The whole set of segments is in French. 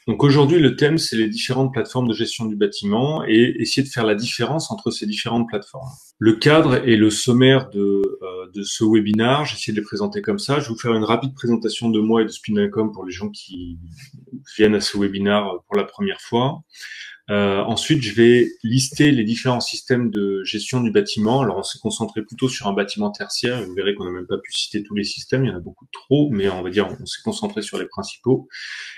Donc aujourd'hui, le thème, c'est les différentes plateformes de gestion du bâtiment et essayer de faire la différence entre ces différentes plateformes. Le cadre et le sommaire de ce webinaire, j'essaie de les présenter comme ça. Je vais vous faire une rapide présentation de moi et de Spinalcom pour les gens qui viennent à ce webinaire pour la première fois. Ensuite, je vais lister les différents systèmes de gestion du bâtiment. Alors, on s'est concentré plutôt sur un bâtiment tertiaire. Vous verrez qu'on n'a même pas pu citer tous les systèmes. Il y en a beaucoup trop, mais on va dire on s'est concentré sur les principaux.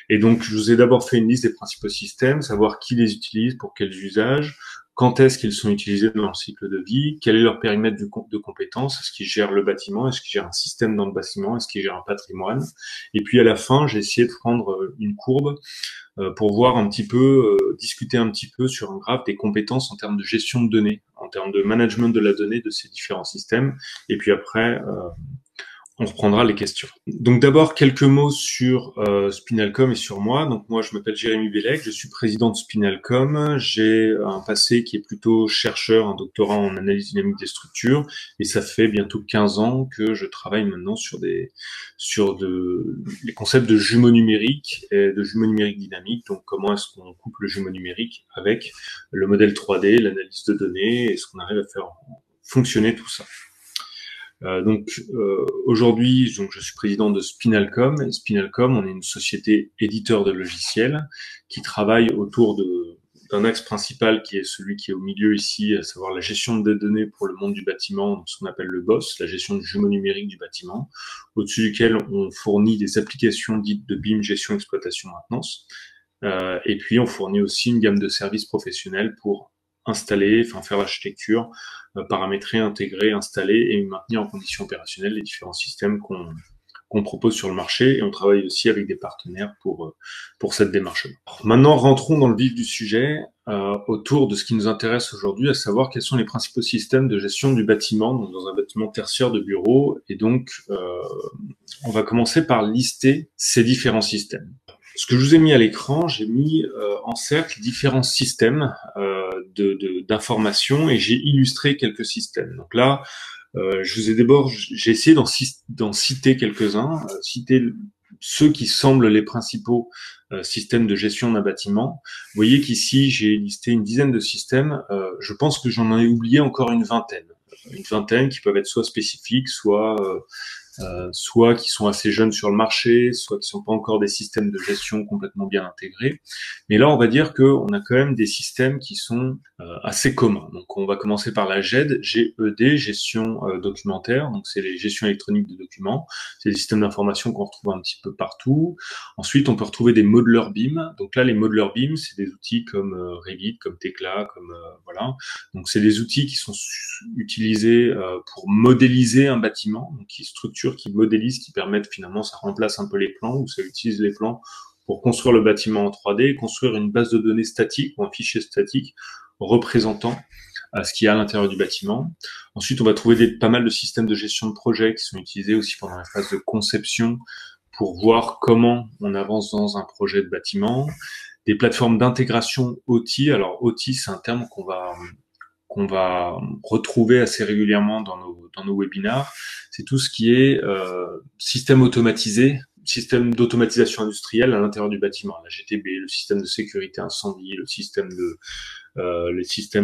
Et donc, je vous ai d'abord fait une liste des principaux systèmes, savoir qui les utilise, pour quels usages, quand est-ce qu'ils sont utilisés dans le cycle de vie, quel est leur périmètre de compétences, est-ce qu'ils gèrent le bâtiment, est-ce qu'ils gèrent un système dans le bâtiment, est-ce qu'ils gèrent un patrimoine. Et puis à la fin, j'ai essayé de prendre une courbe pour voir un petit peu, discuter un petit peu sur un graphe des compétences en termes de gestion de données, en termes de management de la donnée de ces différents systèmes. Et puis après, on reprendra les questions. Donc d'abord quelques mots sur Spinalcom et sur moi. Donc moi je m'appelle Jérémy Bellec, je suis président de Spinalcom. J'ai un passé qui est plutôt chercheur, un doctorat en analyse dynamique des structures, et ça fait bientôt 15 ans que je travaille maintenant sur les concepts de jumeaux numériques et de jumeaux numériques dynamiques. Donc comment est-ce qu'on couple le jumeau numérique avec le modèle 3D, l'analyse de données, et ce qu'on arrive à faire fonctionner tout ça. Aujourd'hui, je suis président de Spinalcom. Et Spinalcom, on est une société éditeur de logiciels qui travaille autour d'un axe principal qui est celui qui est au milieu ici, à savoir la gestion des données pour le monde du bâtiment, ce qu'on appelle le BOSS, la gestion du jumeau numérique du bâtiment, au-dessus duquel on fournit des applications dites de BIM, gestion, exploitation, maintenance. Et puis on fournit aussi une gamme de services professionnels pour installer, faire l'architecture, paramétrer, intégrer, installer et maintenir en condition opérationnelle les différents systèmes qu'on propose sur le marché, et on travaille aussi avec des partenaires pour cette démarche. Maintenant, rentrons dans le vif du sujet, autour de ce qui nous intéresse aujourd'hui, à savoir quels sont les principaux systèmes de gestion du bâtiment, donc dans un bâtiment tertiaire de bureau. Et donc, on va commencer par lister ces différents systèmes. Ce que je vous ai mis à l'écran, j'ai mis en cercle différents systèmes d'information, et j'ai illustré quelques systèmes. Donc là, j'ai essayé d'en citer quelques-uns, citer ceux qui semblent les principaux systèmes de gestion d'un bâtiment. Vous voyez qu'ici, j'ai listé une dizaine de systèmes. Je pense que j'en ai oublié encore une vingtaine. Une vingtaine qui peuvent être soit spécifiques, soit qui sont assez jeunes sur le marché, soit qui sont pas encore des systèmes de gestion complètement bien intégrés. Mais là, on va dire qu'on a quand même des systèmes qui sont assez communs. Donc, on va commencer par la GED, GED, gestion documentaire. Donc, c'est les gestions électroniques de documents. C'est des systèmes d'information qu'on retrouve un petit peu partout. Ensuite, on peut retrouver des modeleurs BIM. Donc là, les modeleurs BIM, c'est des outils comme Revit, comme Tekla, comme voilà. Donc, c'est des outils qui sont utilisés pour modéliser un bâtiment, donc qui structurent, qui modélisent, qui permettent finalement, ça remplace un peu les plans, ou ça utilise les plans pour construire le bâtiment en 3D, construire une base de données statique ou un fichier statique représentant ce qu'il y a à l'intérieur du bâtiment. Ensuite, on va trouver pas mal de systèmes de gestion de projet qui sont utilisés aussi pendant la phase de conception pour voir comment on avance dans un projet de bâtiment. Des plateformes d'intégration OT. Alors OT, c'est un terme qu'on va retrouver assez régulièrement dans nos webinars. C'est tout ce qui est système automatisé, système d'automatisation industrielle à l'intérieur du bâtiment, la GTB, le système de sécurité incendie, les systèmes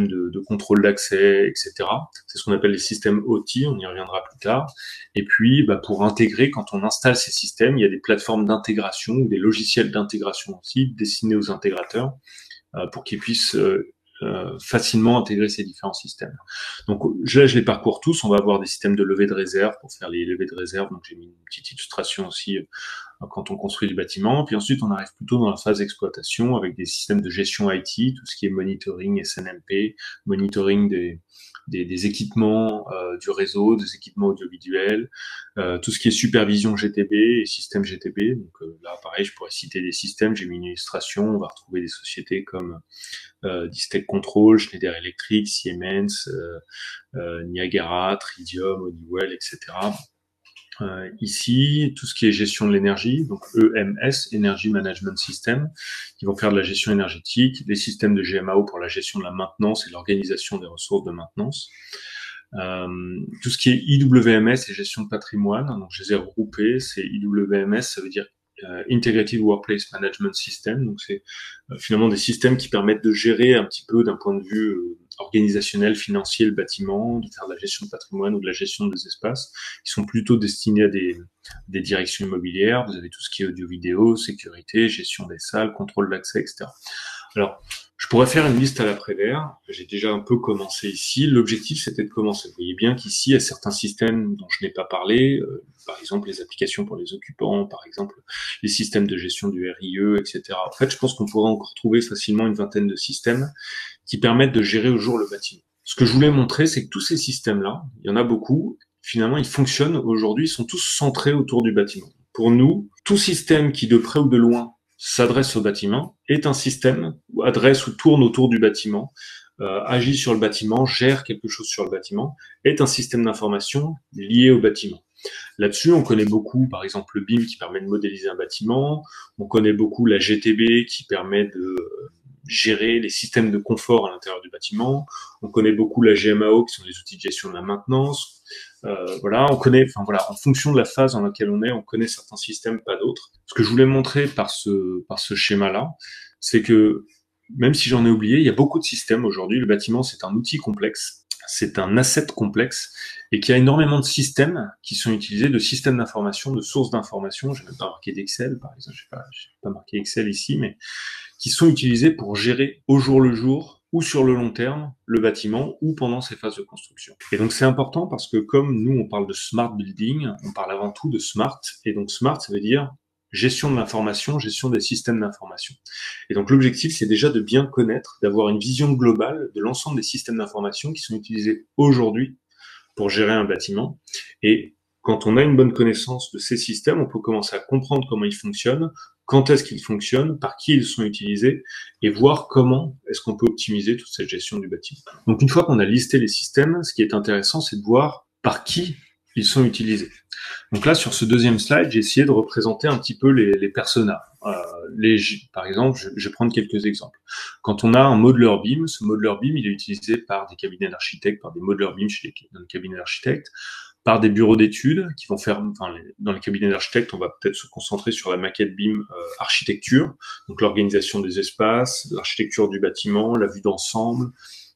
de contrôle d'accès, etc. C'est ce qu'on appelle les systèmes OT, on y reviendra plus tard. Et puis, pour intégrer, quand on installe ces systèmes, il y a des plateformes d'intégration ou des logiciels d'intégration aussi destinés aux intégrateurs pour qu'ils puissent facilement intégrer ces différents systèmes. Donc là, je les parcours tous. On va avoir des systèmes de levée de réserve pour faire les levées de réserve. Donc j'ai mis une petite illustration aussi quand on construit du bâtiment. Puis ensuite, on arrive plutôt dans la phase d'exploitation avec des systèmes de gestion IT, tout ce qui est monitoring, SNMP, monitoring des équipements du réseau, des équipements audiovisuels, tout ce qui est supervision GTB et système GTB. Donc là, pareil, je pourrais citer des systèmes. J'ai mis une illustration. On va retrouver des sociétés comme Distech Control, Schneider Electric, Siemens, Niagara, Tridium, Honeywell, etc. Ici, tout ce qui est gestion de l'énergie, donc EMS, Energy Management System, qui vont faire de la gestion énergétique, des systèmes de GMAO pour la gestion de la maintenance et l'organisation des ressources de maintenance. Tout ce qui est IWMS et gestion de patrimoine, donc je les ai regroupés. C'est IWMS, ça veut dire Integrated Workplace Management System. Donc c'est finalement des systèmes qui permettent de gérer un petit peu d'un point de vue organisationnel, financier le bâtiment, de faire de la gestion de patrimoine ou de la gestion des espaces, qui sont plutôt destinés à des directions immobilières. Vous avez tout ce qui est audio-vidéo, sécurité, gestion des salles, contrôle d'accès, etc. Alors, je pourrais faire une liste à l'après-vert. J'ai déjà un peu commencé ici. L'objectif, c'était de commencer. Vous voyez bien qu'ici, il y a certains systèmes dont je n'ai pas parlé, par exemple les applications pour les occupants, par exemple les systèmes de gestion du RIE, etc. En fait, je pense qu'on pourrait encore trouver facilement une vingtaine de systèmes qui permettent de gérer au jour le bâtiment. Ce que je voulais montrer, c'est que tous ces systèmes-là, il y en a beaucoup, finalement, ils fonctionnent aujourd'hui, ils sont tous centrés autour du bâtiment. Pour nous, tout système qui, de près ou de loin, s'adresse au bâtiment est un système ou adresse ou tourne autour du bâtiment, agit sur le bâtiment, gère quelque chose sur le bâtiment, est un système d'information lié au bâtiment. Là-dessus, on connaît beaucoup, par exemple, le BIM qui permet de modéliser un bâtiment, on connaît beaucoup la GTB qui permet de gérer les systèmes de confort à l'intérieur du bâtiment, on connaît beaucoup la GMAO qui sont des outils de gestion de la maintenance, voilà, on connaît, enfin voilà, en fonction de la phase dans laquelle on est, on connaît certains systèmes, pas d'autres. Ce que je voulais montrer par ce schéma-là, c'est que même si j'en ai oublié, il y a beaucoup de systèmes aujourd'hui. Le bâtiment, c'est un outil complexe, c'est un asset complexe, et qu'il y a énormément de systèmes qui sont utilisés, de systèmes d'information, de sources d'information. J'ai même pas marqué d'Excel, par exemple, j'ai pas marqué Excel ici, mais qui sont utilisés pour gérer au jour le jour ou sur le long terme le bâtiment ou pendant ses phases de construction. Et donc c'est important parce que comme nous on parle de smart building, on parle avant tout de smart, et donc smart ça veut dire gestion de l'information, gestion des systèmes d'information. Et donc l'objectif c'est déjà de bien connaître, d'avoir une vision globale de l'ensemble des systèmes d'information qui sont utilisés aujourd'hui pour gérer un bâtiment. Et quand on a une bonne connaissance de ces systèmes, on peut commencer à comprendre comment ils fonctionnent, quand est-ce qu'ils fonctionnent, par qui ils sont utilisés, et voir comment est-ce qu'on peut optimiser toute cette gestion du bâtiment. Donc une fois qu'on a listé les systèmes, ce qui est intéressant, c'est de voir par qui ils sont utilisés. Donc là, sur ce deuxième slide, j'ai essayé de représenter un petit peu les personas. Par exemple, je vais prendre quelques exemples. Quand on a un modeler BIM, ce modeler BIM, il est utilisé par des cabinets d'architectes, par des modelers BIM dans le cabinet d'architectes, par des bureaux d'études qui vont faire, dans les cabinets d'architectes, on va peut-être se concentrer sur la maquette BIM architecture, donc l'organisation des espaces, l'architecture du bâtiment, la vue d'ensemble,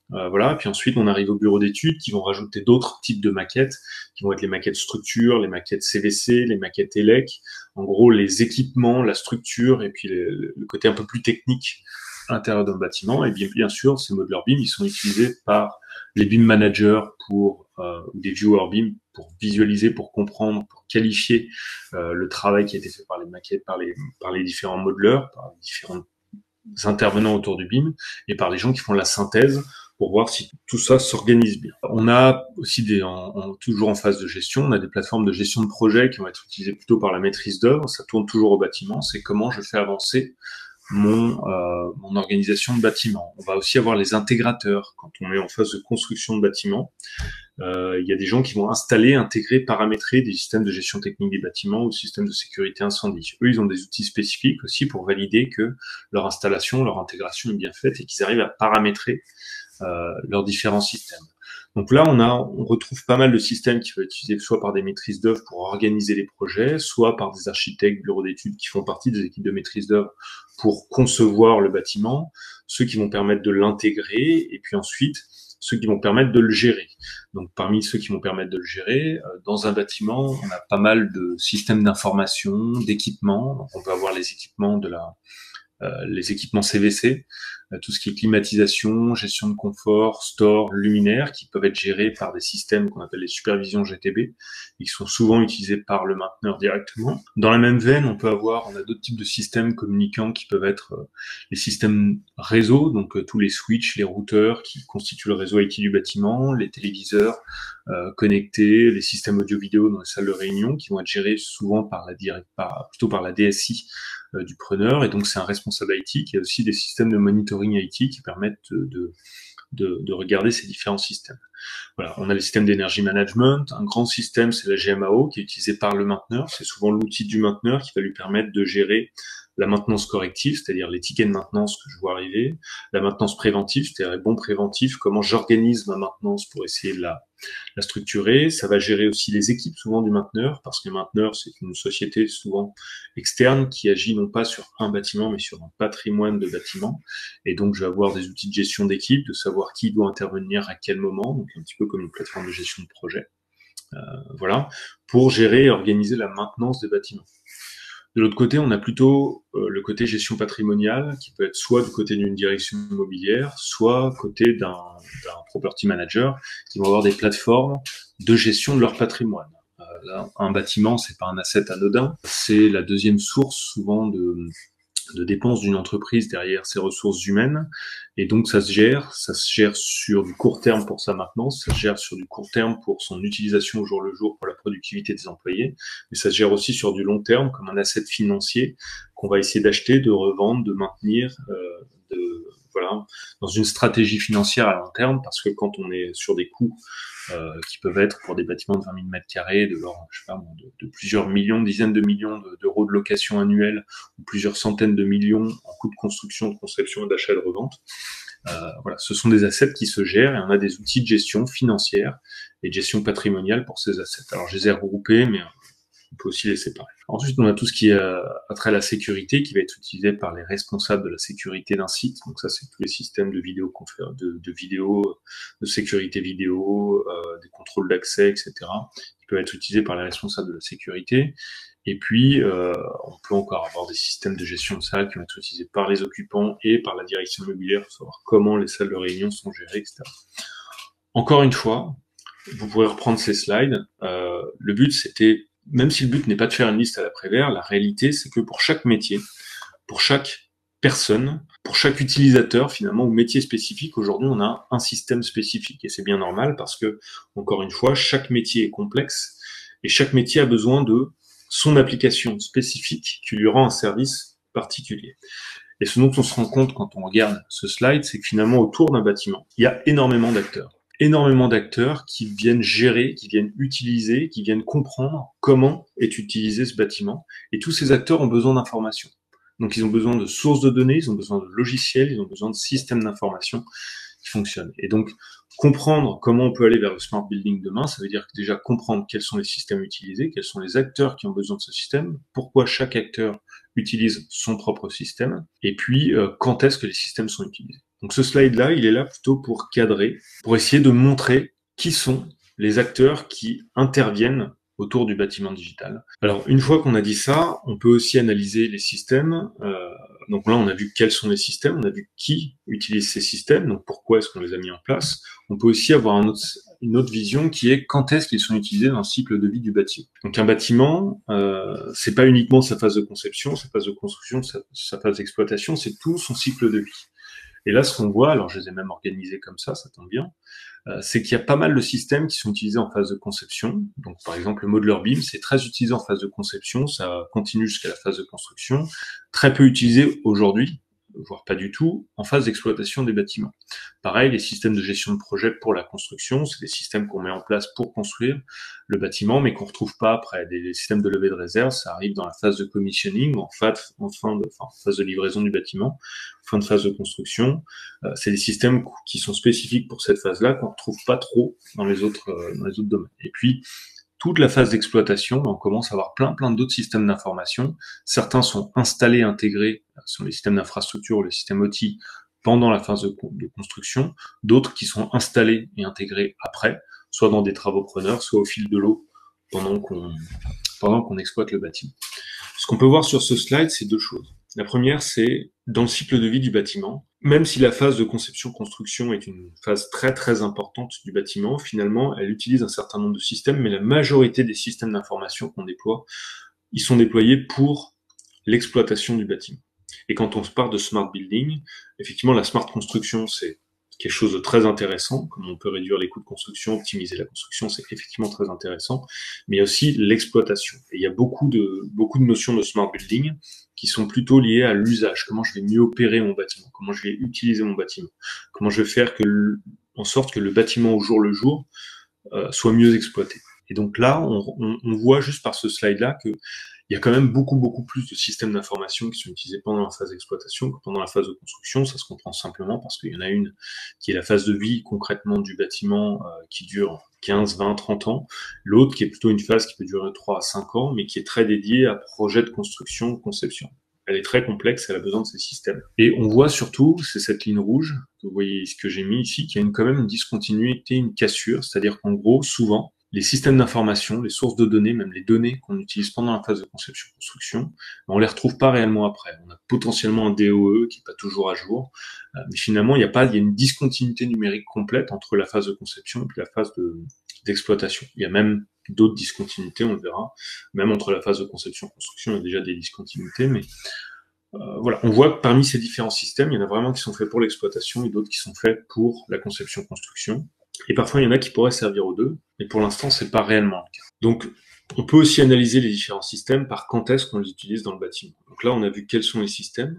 voilà. Puis ensuite, on arrive au bureau d'études qui vont rajouter d'autres types de maquettes, qui vont être les maquettes structure, les maquettes CVC, les maquettes ELEC. En gros, les équipements, la structure et puis le côté un peu plus technique à l'intérieur d'un bâtiment. Et bien sûr, ces modelers BIM, ils sont utilisés par les BIM managers ou des viewers BIM pour visualiser, pour comprendre, pour qualifier le travail qui a été fait par les maquettes, par les différents modelers, par les différents intervenants autour du BIM et par les gens qui font la synthèse pour voir si tout ça s'organise bien. On a aussi toujours en phase de gestion, on a des plateformes de gestion de projet qui vont être utilisées plutôt par la maîtrise d'œuvre. Ça tourne toujours au bâtiment. C'est comment je fais avancer mon organisation de bâtiment. On va aussi avoir les intégrateurs quand on est en phase de construction de bâtiment. Il y a des gens qui vont installer, intégrer, paramétrer des systèmes de gestion technique des bâtiments ou systèmes de sécurité incendie. Eux, ils ont des outils spécifiques aussi pour valider que leur installation, leur intégration est bien faite et qu'ils arrivent à paramétrer leurs différents systèmes. Donc là, on retrouve pas mal de systèmes qui peuvent être utilisés soit par des maîtrises d'œuvre pour organiser les projets, soit par des architectes, bureaux d'études qui font partie des équipes de maîtrise d'œuvre pour concevoir le bâtiment, ceux qui vont permettre de l'intégrer, et puis ensuite ceux qui vont permettre de le gérer. Donc parmi ceux qui vont permettre de le gérer, dans un bâtiment, on a pas mal de systèmes d'information, d'équipements. Donc on peut avoir les équipements les équipements CVC, tout ce qui est climatisation, gestion de confort, store, luminaire, qui peuvent être gérés par des systèmes qu'on appelle les supervisions GTB, et qui sont souvent utilisés par le mainteneur directement. Dans la même veine, on a d'autres types de systèmes communicants qui peuvent être les systèmes réseau, donc tous les switches, les routeurs qui constituent le réseau IT du bâtiment, les téléviseurs connectés, les systèmes audio-vidéo dans les salles de réunion, qui vont être gérés souvent plutôt par la DSI du preneur, et donc c'est un responsable IT qui a aussi des systèmes de monitoring IT qui permettent de regarder ces différents systèmes. Voilà, on a les systèmes d'énergie management. Un grand système, c'est la GMAO qui est utilisée par le mainteneur. C'est souvent l'outil du mainteneur qui va lui permettre de gérer la maintenance corrective, c'est-à-dire les tickets de maintenance que je vois arriver, la maintenance préventive, c'est-à-dire les bons préventifs, comment j'organise ma maintenance pour essayer de la structurer. Ça va gérer aussi les équipes souvent du mainteneur, parce que le mainteneur, c'est une société souvent externe qui agit non pas sur un bâtiment, mais sur un patrimoine de bâtiments. Et donc, je vais avoir des outils de gestion d'équipe, de savoir qui doit intervenir à quel moment, donc un petit peu comme une plateforme de gestion de projet. Voilà, pour gérer et organiser la maintenance des bâtiments. De l'autre côté, on a plutôt le côté gestion patrimoniale, qui peut être soit du côté d'une direction immobilière, soit côté d'un property manager, qui vont avoir des plateformes de gestion de leur patrimoine. Là, un bâtiment, c'est pas un asset anodin, c'est la deuxième source souvent de dépenses d'une entreprise derrière ses ressources humaines, et donc ça se gère sur du court terme pour sa maintenance, ça se gère sur du court terme pour son utilisation au jour le jour pour la productivité des employés, mais ça se gère aussi sur du long terme comme un asset financier qu'on va essayer d'acheter, de revendre, de maintenir, voilà, dans une stratégie financière à long terme, parce que quand on est sur des coûts qui peuvent être pour des bâtiments de 20 000 mètres carrés, de l'ordre, je sais pas, de plusieurs millions, dizaines de millions d'euros de location annuelle, ou plusieurs centaines de millions en coûts de construction, de conception et d'achat et de revente. Voilà, ce sont des assets qui se gèrent et on a des outils de gestion financière et de gestion patrimoniale pour ces assets. Alors, je les ai regroupés, mais on peut aussi les séparer. Ensuite, on a tout ce qui est attrait à la sécurité, qui va être utilisé par les responsables de la sécurité d'un site. Donc ça, c'est tous les systèmes de vidéo, de sécurité vidéo, des contrôles d'accès, etc., qui peuvent être utilisés par les responsables de la sécurité. Et puis, on peut encore avoir des systèmes de gestion de salles qui vont être utilisés par les occupants et par la direction immobilière pour savoir comment les salles de réunion sont gérées, etc. Encore une fois, vous pourrez reprendre ces slides. Le but, c'était, même si le but n'est pas de faire une liste à l'après-vert, la réalité, c'est que pour chaque métier, pour chaque personne, pour chaque utilisateur, finalement, ou métier spécifique, aujourd'hui, on a un système spécifique. Et c'est bien normal parce que, encore une fois, chaque métier est complexe et chaque métier a besoin de son application spécifique qui lui rend un service particulier. Et ce dont on se rend compte quand on regarde ce slide, c'est que finalement, autour d'un bâtiment, il y a énormément d'acteurs qui viennent gérer, qui viennent utiliser, qui viennent comprendre comment est utilisé ce bâtiment. Et tous ces acteurs ont besoin d'informations. Donc ils ont besoin de sources de données, ils ont besoin de logiciels, ils ont besoin de systèmes d'information qui fonctionnent. Et donc comprendre comment on peut aller vers le smart building demain, ça veut dire déjà comprendre quels sont les systèmes utilisés, quels sont les acteurs qui ont besoin de ce système, pourquoi chaque acteur utilise son propre système, et puis quand est-ce que les systèmes sont utilisés. Donc ce slide-là, il est là plutôt pour cadrer, pour essayer de montrer qui sont les acteurs qui interviennent autour du bâtiment digital. Alors une fois qu'on a dit ça, on peut aussi analyser les systèmes. Donc là, on a vu quels sont les systèmes, on a vu qui utilise ces systèmes, donc pourquoi est-ce qu'on les a mis en place. On peut aussi avoir une autre vision qui est quand est-ce qu'ils sont utilisés dans le cycle de vie du bâtiment. Donc un bâtiment, c'est pas uniquement sa phase de conception, sa phase de construction, sa phase d'exploitation, c'est tout son cycle de vie. Et là, ce qu'on voit, alors je les ai même organisés comme ça tombe bien, c'est qu'il y a pas mal de systèmes qui sont utilisés en phase de conception. Donc, par exemple, le modeler BIM, c'est très utilisé en phase de conception, ça continue jusqu'à la phase de construction. Très peu utilisé aujourd'hui, voire pas du tout, en phase d'exploitation des bâtiments. Pareil, les systèmes de gestion de projet pour la construction, c'est des systèmes qu'on met en place pour construire le bâtiment, mais qu'on retrouve pas après. Des systèmes de levée de réserve, ça arrive dans la phase de commissioning, en phase de livraison du bâtiment, fin de phase de construction. C'est des systèmes qui sont spécifiques pour cette phase-là, qu'on retrouve pas trop dans les autres domaines. Et puis, toute la phase d'exploitation, on commence à avoir plein d'autres systèmes d'information. Certains sont installés, intégrés sur les systèmes d'infrastructure ou les systèmes OT pendant la phase de construction, d'autres qui sont installés et intégrés après, soit dans des travaux preneurs, soit au fil de l'eau pendant qu'on exploite le bâtiment. Ce qu'on peut voir sur ce slide, c'est deux choses. La première, c'est dans le cycle de vie du bâtiment, même si la phase de conception-construction est une phase très importante du bâtiment, finalement, elle utilise un certain nombre de systèmes, mais la majorité des systèmes d'information qu'on déploie, ils sont déployés pour l'exploitation du bâtiment. Et quand on se parle de smart building, effectivement, la smart construction, c'est quelque chose de très intéressant, comme on peut réduire les coûts de construction, optimiser la construction, c'est effectivement très intéressant, mais il y a aussi l'exploitation. Et il y a beaucoup de notions de smart building qui sont plutôt liées à l'usage, comment je vais mieux opérer mon bâtiment, comment je vais utiliser mon bâtiment, comment je vais faire en sorte que le bâtiment au jour le jour soit mieux exploité. Et donc là, on voit juste par ce slide-là que il y a quand même beaucoup plus de systèmes d'information qui sont utilisés pendant la phase d'exploitation que pendant la phase de construction. Ça se comprend simplement parce qu'il y en a une qui est la phase de vie concrètement du bâtiment qui dure 15, 20, 30 ans. L'autre qui est plutôt une phase qui peut durer 3 à 5 ans, mais qui est très dédiée à projet de construction, conception. Elle est très complexe, elle a besoin de ces systèmes. Et on voit surtout, c'est cette ligne rouge, que vous voyez ce que j'ai mis ici, qui a quand même une discontinuité, une cassure, c'est-à-dire qu'en gros, souvent, les systèmes d'information, les sources de données, même les données qu'on utilise pendant la phase de conception-construction, on les retrouve pas réellement après. On a potentiellement un DOE qui est pas toujours à jour, mais finalement, il y a une discontinuité numérique complète entre la phase de conception et puis la phase d'exploitation. Il y a même d'autres discontinuités, on le verra. Même entre la phase de conception-construction, il y a déjà des discontinuités, mais voilà, on voit que parmi ces différents systèmes, il y en a vraiment qui sont faits pour l'exploitation et d'autres qui sont faits pour la conception-construction. Et parfois, il y en a qui pourraient servir aux deux, mais pour l'instant, c'est pas réellement le cas. Donc, on peut aussi analyser les différents systèmes par quand est-ce qu'on les utilise dans le bâtiment. Donc là, on a vu quels sont les systèmes,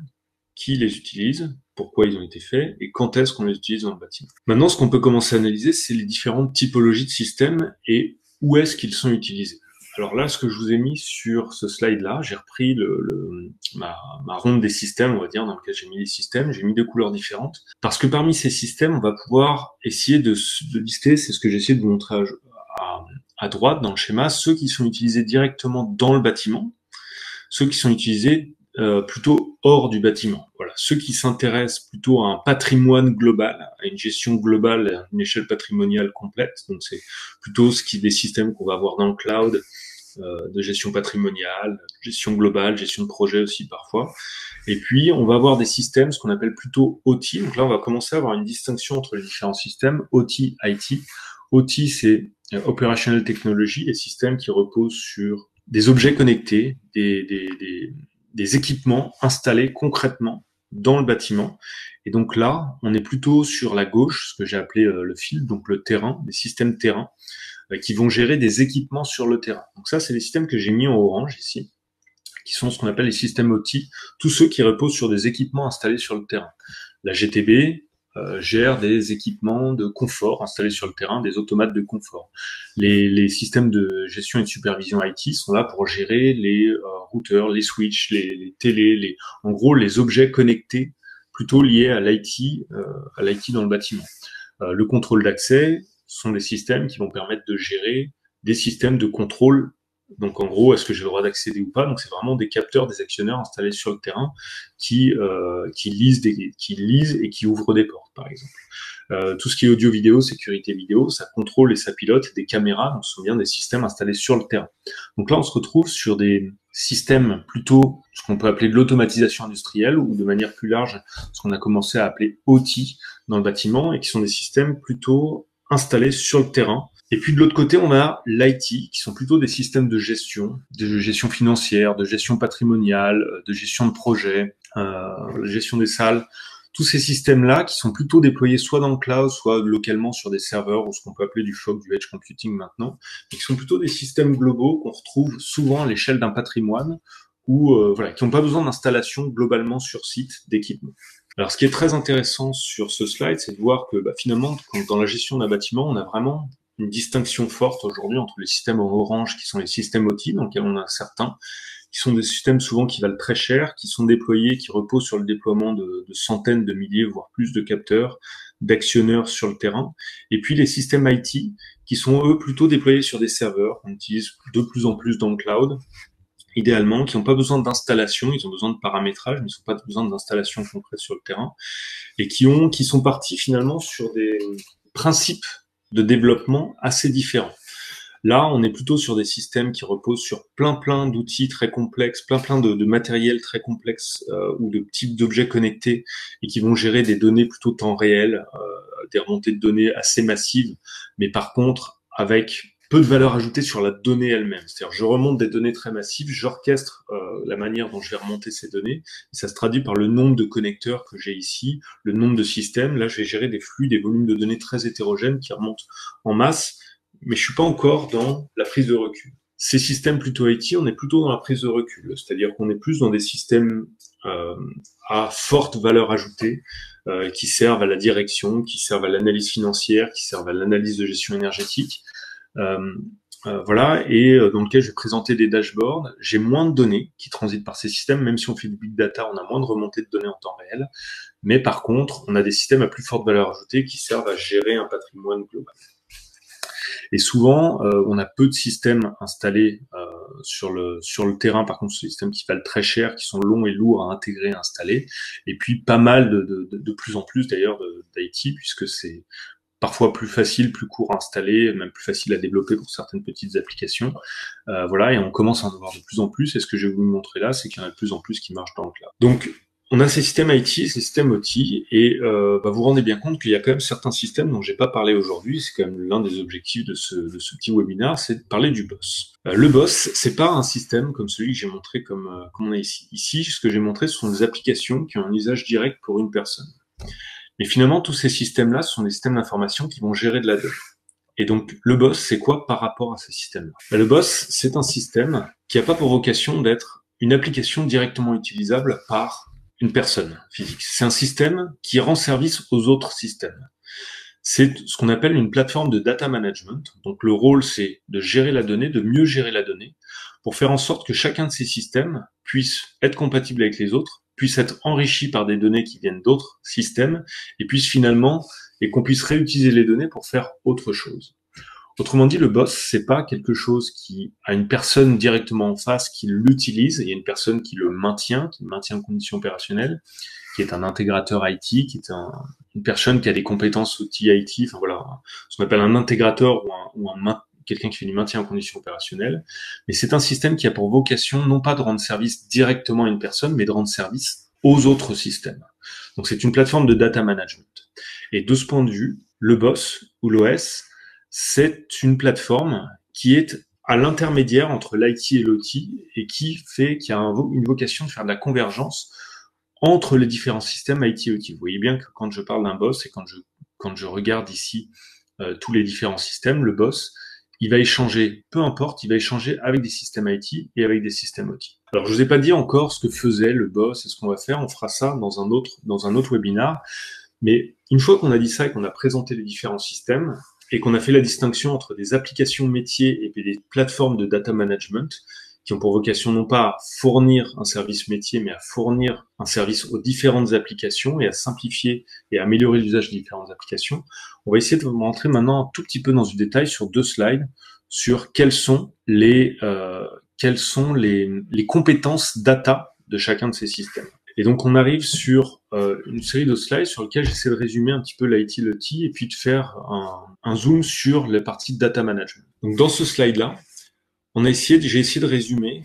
qui les utilise, pourquoi ils ont été faits, et quand est-ce qu'on les utilise dans le bâtiment. Maintenant, ce qu'on peut commencer à analyser, c'est les différentes typologies de systèmes et où est-ce qu'ils sont utilisés. Alors là, ce que je vous ai mis sur ce slide-là, j'ai repris ma ronde des systèmes, on va dire, dans lequel j'ai mis les systèmes, j'ai mis deux couleurs différentes, parce que parmi ces systèmes, on va pouvoir essayer de lister, c'est ce que j'ai essayé de vous montrer à droite dans le schéma, ceux qui sont utilisés directement dans le bâtiment, ceux qui sont utilisés plutôt hors du bâtiment. Voilà, ceux qui s'intéressent plutôt à un patrimoine global, à une gestion globale, à une échelle patrimoniale complète. Donc c'est plutôt des systèmes qu'on va avoir dans le cloud, de gestion patrimoniale, gestion globale, gestion de projet aussi parfois. Et puis on va avoir des systèmes, ce qu'on appelle plutôt OT. Donc là on va commencer à avoir une distinction entre les différents systèmes OT, IT. OT c'est Operational Technology, les systèmes qui reposent sur des objets connectés, des équipements installés concrètement dans le bâtiment. Et donc là, on est plutôt sur la gauche, ce que j'ai appelé le field, donc le terrain, des systèmes terrain, qui vont gérer des équipements sur le terrain. Donc ça, c'est les systèmes que j'ai mis en orange ici, qui sont ce qu'on appelle les systèmes OT, tous ceux qui reposent sur des équipements installés sur le terrain. La GTB gère des équipements de confort installés sur le terrain, des automates de confort. Les systèmes de gestion et de supervision IT sont là pour gérer les routeurs, les switches, les télés, en gros les objets connectés plutôt liés à l'IT dans le bâtiment. Le contrôle d'accès sont des systèmes qui vont permettre de gérer des systèmes de contrôle. Donc en gros, est-ce que j'ai le droit d'accéder ou pas? Donc c'est vraiment des capteurs, des actionneurs installés sur le terrain qui lisent et qui ouvrent des portes, par exemple. Tout ce qui est audio-vidéo, sécurité vidéo, ça contrôle et ça pilote des caméras, donc ce sont bien des systèmes installés sur le terrain. Donc là, on se retrouve sur des systèmes plutôt ce qu'on peut appeler de l'automatisation industrielle ou de manière plus large, ce qu'on a commencé à appeler OT dans le bâtiment et qui sont des systèmes plutôt installés sur le terrain. Et puis de l'autre côté, on a l'IT, qui sont plutôt des systèmes de gestion financière, de gestion patrimoniale, de gestion de projet, gestion des salles. Tous ces systèmes-là qui sont plutôt déployés soit dans le cloud, soit localement sur des serveurs ou ce qu'on peut appeler du fog, du edge computing maintenant, et qui sont plutôt des systèmes globaux qu'on retrouve souvent à l'échelle d'un patrimoine ou voilà, qui n'ont pas besoin d'installation globalement sur site d'équipement. Alors, ce qui est très intéressant sur ce slide, c'est de voir que finalement, dans la gestion d'un bâtiment, on a vraiment une distinction forte aujourd'hui entre les systèmes en orange, qui sont les systèmes OT, dans lesquels on a certains, qui sont des systèmes souvent qui valent très cher, qui sont déployés, qui reposent sur le déploiement de centaines de milliers, voire plus de capteurs, d'actionneurs sur le terrain. Et puis les systèmes IT, qui sont eux plutôt déployés sur des serveurs, qu'on utilise de plus en plus dans le cloud, idéalement, qui n'ont pas besoin d'installation, ils ont besoin de paramétrage, mais ils n'ont pas besoin d'installation concrète sur le terrain, et qui sont partis finalement sur des principes de développement assez différents. Là, on est plutôt sur des systèmes qui reposent sur plein d'outils très complexes, plein de matériel très complexe ou de types d'objets connectés et qui vont gérer des données plutôt temps réel, des remontées de données assez massives, mais par contre avec peu de valeur ajoutée sur la donnée elle-même. C'est-à-dire, je remonte des données très massives, j'orchestre la manière dont je vais remonter ces données, et ça se traduit par le nombre de connecteurs que j'ai ici, le nombre de systèmes. Là, je vais gérer des flux, des volumes de données très hétérogènes qui remontent en masse, mais je suis pas encore dans la prise de recul. Ces systèmes plutôt IT, on est plutôt dans la prise de recul, c'est-à-dire qu'on est plus dans des systèmes à forte valeur ajoutée, qui servent à la direction, qui servent à l'analyse financière, qui servent à l'analyse de gestion énergétique, voilà, et dans lequel je vais présenter des dashboards. J'ai moins de données qui transitent par ces systèmes, même si on fait du big data, on a moins de remontées de données en temps réel. Mais par contre, on a des systèmes à plus forte valeur ajoutée qui servent à gérer un patrimoine global. Et souvent, on a peu de systèmes installés sur le terrain. Par contre, ces systèmes qui valent très cher, qui sont longs et lourds à intégrer, à installer. Et puis pas mal de plus en plus d'ailleurs d'IT, puisque c'est parfois plus facile, plus court à installer, même plus facile à développer pour certaines petites applications. Voilà, et on commence à en avoir de plus en plus. Et ce que je vais vous montrer là, c'est qu'il y en a de plus en plus qui marchent dans le cloud. Donc, on a ces systèmes IT, ces systèmes OT, et vous vous rendez bien compte qu'il y a quand même certains systèmes dont j'ai pas parlé aujourd'hui. C'est quand même l'un des objectifs de ce petit webinaire, c'est de parler du boss. Le boss, c'est pas un système comme celui que j'ai montré comme on a ici. Ici, ce que j'ai montré, ce sont des applications qui ont un usage direct pour une personne. Mais finalement, tous ces systèmes-là sont des systèmes d'information qui vont gérer de la donnée. Et donc, le boss, c'est quoi par rapport à ces systèmes-là? Le boss, c'est un système qui n'a pas pour vocation d'être une application directement utilisable par une personne physique. C'est un système qui rend service aux autres systèmes. C'est ce qu'on appelle une plateforme de data management. Donc, le rôle, c'est de gérer la donnée, de mieux gérer la donnée, pour faire en sorte que chacun de ces systèmes puisse être compatible avec les autres, puisse être enrichi par des données qui viennent d'autres systèmes, et puisse finalement, et qu'on puisse réutiliser les données pour faire autre chose. Autrement dit, le boss, c'est pas quelque chose qui a une personne directement en face qui l'utilise, il y a une personne qui le maintient en condition opérationnelle, qui est un intégrateur IT, qui est une personne qui a des compétences outils IT, enfin voilà, ce qu'on appelle un intégrateur ou quelqu'un qui fait du maintien en condition opérationnelle. Mais c'est un système qui a pour vocation non pas de rendre service directement à une personne, mais de rendre service aux autres systèmes. Donc c'est une plateforme de data management. Et de ce point de vue, le boss ou l'OS, c'est une plateforme qui est à l'intermédiaire entre l'IT et l'OT et qui a une vocation de faire de la convergence entre les différents systèmes IT et OT. Vous voyez bien que quand je parle d'un boss et quand je regarde ici tous les différents systèmes, le boss, il va échanger, peu importe, il va échanger avec des systèmes IT et avec des systèmes OT. Alors, je vous ai pas dit encore ce que faisait le boss et ce qu'on va faire. On fera ça dans un autre webinaire. Mais une fois qu'on a dit ça et qu'on a présenté les différents systèmes et qu'on a fait la distinction entre des applications métiers et des plateformes de data management qui ont pour vocation non pas à fournir un service métier, mais à fournir un service aux différentes applications et à simplifier et à améliorer l'usage des différentes applications, on va essayer de rentrer maintenant un tout petit peu dans du détail sur 2 slides sur quelles sont les compétences data de chacun de ces systèmes. Et donc, on arrive sur une série de slides sur lesquels j'essaie de résumer un petit peu l'IT, l'OT, et puis de faire un zoom sur la partie data management. Donc, dans ce slide-là, j'ai essayé de résumer,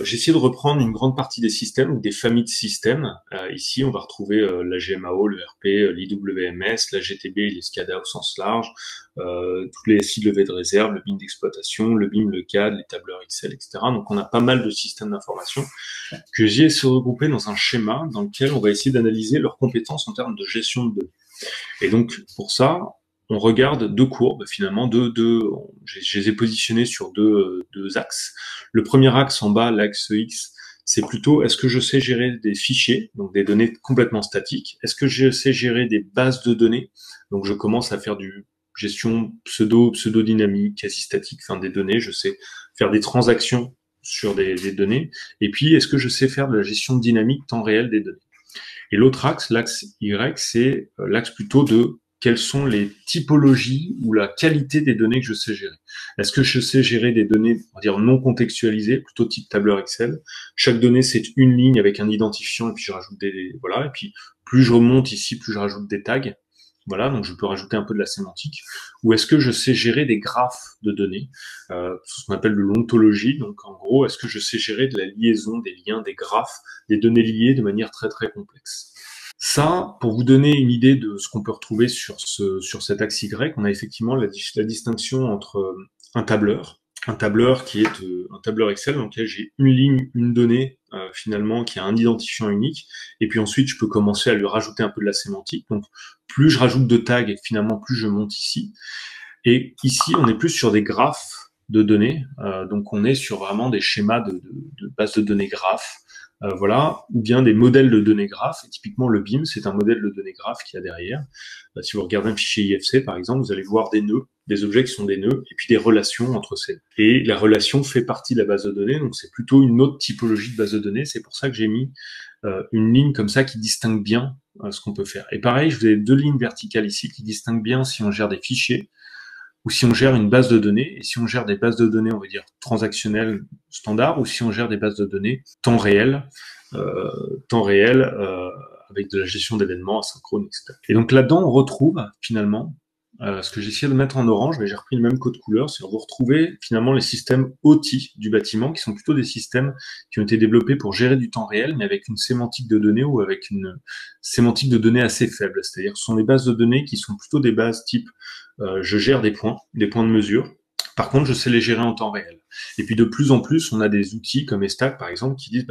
j'ai essayé de reprendre une grande partie des systèmes, ou des familles de systèmes. Ici, on va retrouver la GMAO, le RP, l'IWMS, la GTB et les SCADA au sens large, tous les SIW de réserve, le BIM d'exploitation, le BIM, le CAD, les tableurs Excel, etc. Donc, on a pas mal de systèmes d'information que j'ai essayé de regrouper dans un schéma dans lequel on va essayer d'analyser leurs compétences en termes de gestion de données. Et donc, pour ça, on regarde 2 courbes, finalement, je les ai positionnés sur deux axes. Le premier axe en bas, l'axe X, c'est plutôt est-ce que je sais gérer des fichiers, donc des données complètement statiques? Est-ce que je sais gérer des bases de données? Donc je commence à faire du gestion pseudo-dynamique, quasi statique, enfin des données, je sais faire des transactions sur des données. Et puis, est-ce que je sais faire de la gestion dynamique temps réel des données? Et l'autre axe, l'axe Y, c'est l'axe plutôt de quelles sont les typologies ou la qualité des données que je sais gérer. Est-ce que je sais gérer des données, on va dire, non contextualisées, plutôt type tableur Excel? Chaque donnée, c'est une ligne avec un identifiant, et puis je rajoute voilà, et puis plus je remonte ici, plus je rajoute des tags. Voilà, donc je peux rajouter un peu de la sémantique. Ou est-ce que je sais gérer des graphes de données, ce qu'on appelle de l'ontologie. Donc en gros, est-ce que je sais gérer de la liaison, des liens, des graphes, des données liées de manière très très complexe? Ça, pour vous donner une idée de ce qu'on peut retrouver sur cet axe Y, on a effectivement la distinction entre un tableur qui est un tableur Excel dans lequel j'ai une ligne, une donnée finalement qui a un identifiant unique, et puis ensuite je peux commencer à lui rajouter un peu de la sémantique. Donc plus je rajoute de tags, et finalement plus je monte ici. Et ici, on est plus sur des graphes de données, donc on est sur vraiment des schémas de bases de données graphes. Voilà, ou bien des modèles de données graphes. Et typiquement, le BIM, c'est un modèle de données graphes qu'il y a derrière. Si vous regardez un fichier IFC, par exemple, vous allez voir des nœuds. des objets qui sont des nœuds, et puis des relations entre ces nœuds. Et la relation fait partie de la base de données, donc c'est plutôt une autre typologie de base de données. C'est pour ça que j'ai mis une ligne comme ça qui distingue bien ce qu'on peut faire. Et pareil, je vous ai deux lignes verticales ici qui distinguent bien si on gère des fichiers ou si on gère une base de données, et si on gère des bases de données, on va dire transactionnelles standards, ou si on gère des bases de données temps réel, avec de la gestion d'événements asynchrone, etc. Et donc là-dedans, on retrouve finalement ce que j'ai essayé de mettre en orange, mais j'ai repris le même code couleur, c'est vous retrouvez finalement les systèmes OT du bâtiment, qui sont plutôt des systèmes qui ont été développés pour gérer du temps réel, mais avec une sémantique de données ou avec une sémantique de données assez faible. C'est-à-dire ce sont des bases de données qui sont plutôt des bases type je gère des points de mesure. Par contre, je sais les gérer en temps réel. Et puis de plus en plus, on a des outils comme Estac, par exemple, qui disent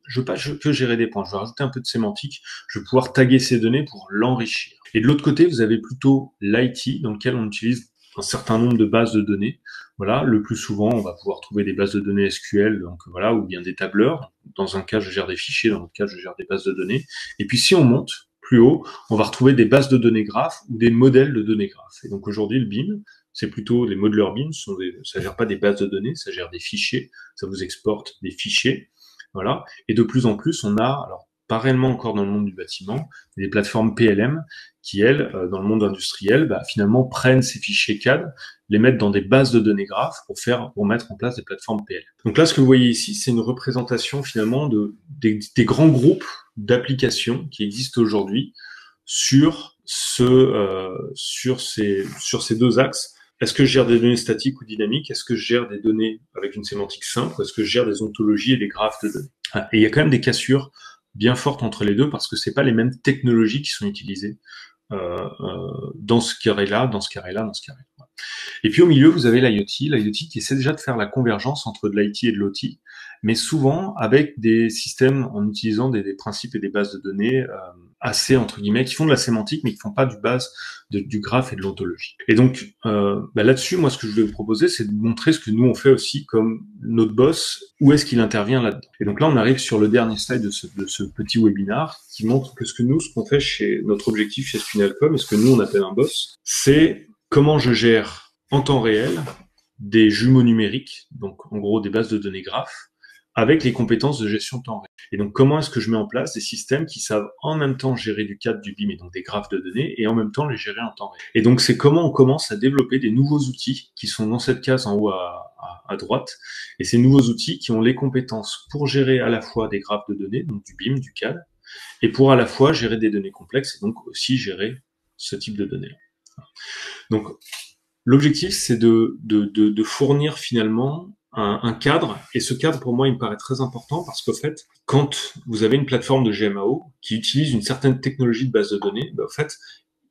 je veux pas que gérer des points, je vais rajouter un peu de sémantique, je vais pouvoir taguer ces données pour l'enrichir. Et de l'autre côté, vous avez plutôt l'IT, dans lequel on utilise un certain nombre de bases de données. Voilà, le plus souvent, on va pouvoir trouver des bases de données SQL, donc voilà, ou bien des tableurs. Dans un cas, je gère des fichiers, dans l'autre cas, je gère des bases de données. Et puis si on monte plus haut, on va retrouver des bases de données graphes ou des modèles de données graphes. Et donc aujourd'hui, le BIM, c'est plutôt les modeleurs BIM, ça gère pas des bases de données, ça gère des fichiers, ça vous exporte des fichiers. Voilà. Et de plus en plus, on a, alors pas réellement encore dans le monde du bâtiment, des plateformes PLM qui, elles, dans le monde industriel, finalement prennent ces fichiers CAD, les mettent dans des bases de données graphes pour mettre en place des plateformes PLM. Donc là, ce que vous voyez ici, c'est une représentation finalement des grands groupes d'applications qui existent aujourd'hui sur ces deux axes. Est-ce que je gère des données statiques ou dynamiques? Est-ce que je gère des données avec une sémantique simple? Est-ce que je gère des ontologies et des graphes de données? Et il y a quand même des cassures bien fortes entre les deux parce que c'est pas les mêmes technologies qui sont utilisées dans ce carré-là, dans ce carré-là, dans ce carré-là. Et puis au milieu, vous avez l'IoT qui essaie déjà de faire la convergence entre de l'IT et de l'OT, mais souvent avec des systèmes en utilisant des principes et des bases de données assez, entre guillemets, qui font de la sémantique, mais qui font pas du graphe et de l'ontologie. Et donc là-dessus, moi, ce que je voulais vous proposer, c'est de montrer ce que nous on fait aussi comme notre boss, où est-ce qu'il intervient là-dedans. Et donc là, on arrive sur le dernier slide de ce petit webinar qui montre que ce qu'on fait chez notre objectif chez Spinalcom, et ce que nous on appelle un boss, c'est comment je gère en temps réel des jumeaux numériques, donc en gros des bases de données graphes, avec les compétences de gestion de temps réel. Et donc comment est-ce que je mets en place des systèmes qui savent en même temps gérer du CAD, du BIM et donc des graphes de données, et en même temps les gérer en temps réel. Et donc c'est comment on commence à développer des nouveaux outils qui sont dans cette case en haut à droite, et ces nouveaux outils qui ont les compétences pour gérer à la fois des graphes de données, donc du BIM, du CAD, et pour à la fois gérer des données complexes, et donc aussi gérer ce type de données. Donc l'objectif, c'est de fournir finalement un cadre, et ce cadre, pour moi, il me paraît très important parce qu'au fait, quand vous avez une plateforme de GMAO qui utilise une certaine technologie de base de données, au fait,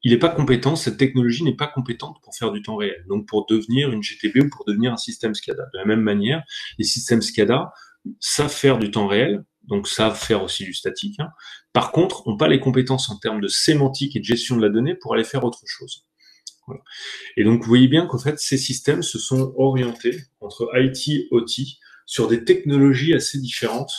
il n'est pas compétent, cette technologie n'est pas compétente pour faire du temps réel, donc pour devenir une GTB ou pour devenir un système SCADA. De la même manière, les systèmes SCADA savent faire du temps réel, donc savent faire aussi du statique. Par contre, n'ont pas les compétences en termes de sémantique et de gestion de la donnée pour aller faire autre chose. Voilà. Et donc, vous voyez bien qu'en fait, ces systèmes se sont orientés entre IT, OT, sur des technologies assez différentes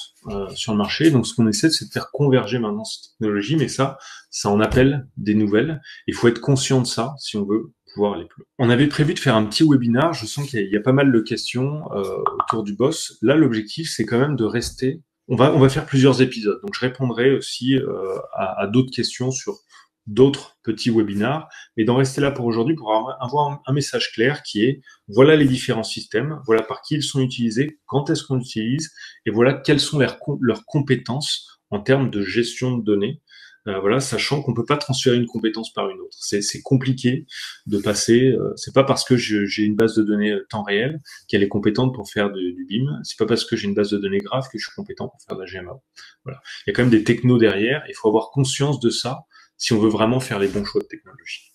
sur le marché. Donc, ce qu'on essaie, c'est de faire converger maintenant ces technologies, mais ça en appelle des nouvelles. Il faut être conscient de ça si on veut pouvoir aller plus loin. On avait prévu de faire un petit webinaire. Je sens qu'il y a pas mal de questions autour du boss. Là, l'objectif, c'est quand même de rester. On va faire plusieurs épisodes. Donc, je répondrai aussi à d'autres questions sur d'autres petits webinars, mais d'en rester là pour aujourd'hui pour avoir un message clair qui est voilà les différents systèmes, voilà par qui ils sont utilisés, quand est-ce qu'on l'utilise, et voilà quelles sont leurs compétences en termes de gestion de données. Voilà, sachant qu'on peut pas transférer une compétence par une autre. C'est compliqué de passer. C'est pas parce que j'ai une base de données temps réel qu'elle est compétente pour faire du BIM. C'est pas parce que j'ai une base de données graph que je suis compétent pour faire de la GMAO. Voilà. Il y a quand même des technos derrière. Il faut avoir conscience de ça si on veut vraiment faire les bons choix de technologie.